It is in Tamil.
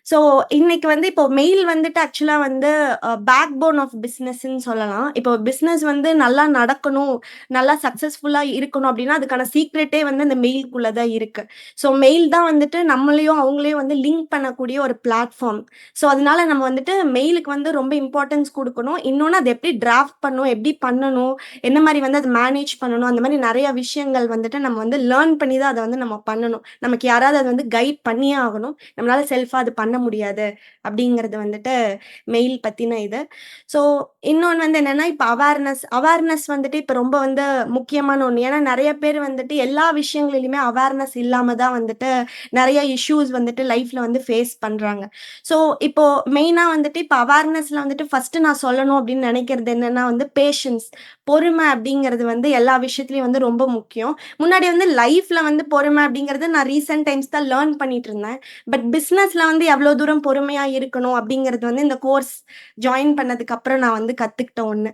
ஸோ, இன்னைக்கு வந்து இப்போ மெயில் வந்துட்டு ஆக்சுவலா வந்து பேக் போன் ஆஃப் பிசினஸ்ன்னு சொல்லலாம். இப்போ பிசினஸ் வந்து நல்லா நடக்கணும், நல்லா சக்சஸ்ஃபுல்லா இருக்கணும் அப்டின்னா, அதுக்கான சீக்ரெட்டே வந்து இந்த மெயிலுக்குள்ள தான் இருக்கு. ஸோ, மெயில் தான் வந்துட்டு நம்மளையும், அவங்களையும் வந்து லிங்க் பண்ணக்கூடிய ஒரு பிளாட்ஃபார்ம். ஸோ, அதனால நம்ம வந்துட்டு மெயிலுக்கு வந்து ரொம்ப இம்பார்ட்டன்ஸ் குடுக்கணும். இன்னொன்னு அத எப்படி டிராஃப்ட் பண்ணணும், எப்படி பண்ணணும், என்ன மாரி வந்து அத மேனேஜ் பண்ணணும், அந்த மாரி நெறைய விஷயங்கள் வந்துட்டு நம்ம வந்து லேர்ன் பண்ணி தான் அத வந்து நம்ம பண்ணணும். நமக்கு யாராவது அத வந்து கைட் பண்ணியே ஆகணும். நம்மளால செல்ஃபா அது பண்ண முடியாது. அப்படிங்கிறது வந்துட்டு மெயில் பத்தின இது. ஸோ இன்னொன்னு வந்து என்னன்னா, இப்ப அவேர்னஸ் வந்துட்டு இப்ப ரொம்ப வந்து முக்கியமான ஒண்ணு. ஏன்னா நெறைய பேர் வந்துட்டு எல்லா விஷயங்களிலுமே அவேர்னஸ் இல்லாம தான் வந்துட்டு நெறைய இஷ்யூஸ் வந்துட்டு லைஃப்ல வந்து ஃபேஸ் பண்றாங்க. ஸோ இப்போ மெயினா வந்துட்டு இப்ப அவேர்னஸ்ல வந்துட்டு ஃபர்ஸ்ட்டு நான் சொல்லணும் அப்படின்னு நெனைக்கிறது என்னன்னா வந்து பேஷன்ஸ். பொறுமை அப்படிங்கிறது வந்து எல்லா விஷயத்துலயும் வந்து ரொம்ப முக்கியம். முன்னாடி வந்து லைஃப்ல வந்து பொறுமை அப்படிங்கிறது நான் ரீசென்ட் டைம்ஸ் தான் லேர்ன் பண்ணிட்டு இருந்தேன். பட் பிசினஸ்ல வந்து எவ்வளோ தூரம் பொறுமையா இருக்கணும் அப்படிங்கிறது வந்து இந்த கோர்ஸ் ஜாயின் பண்ணதுக்கு அப்புறம் நான் வந்து கத்துக்கிட்ட ஒண்ணு.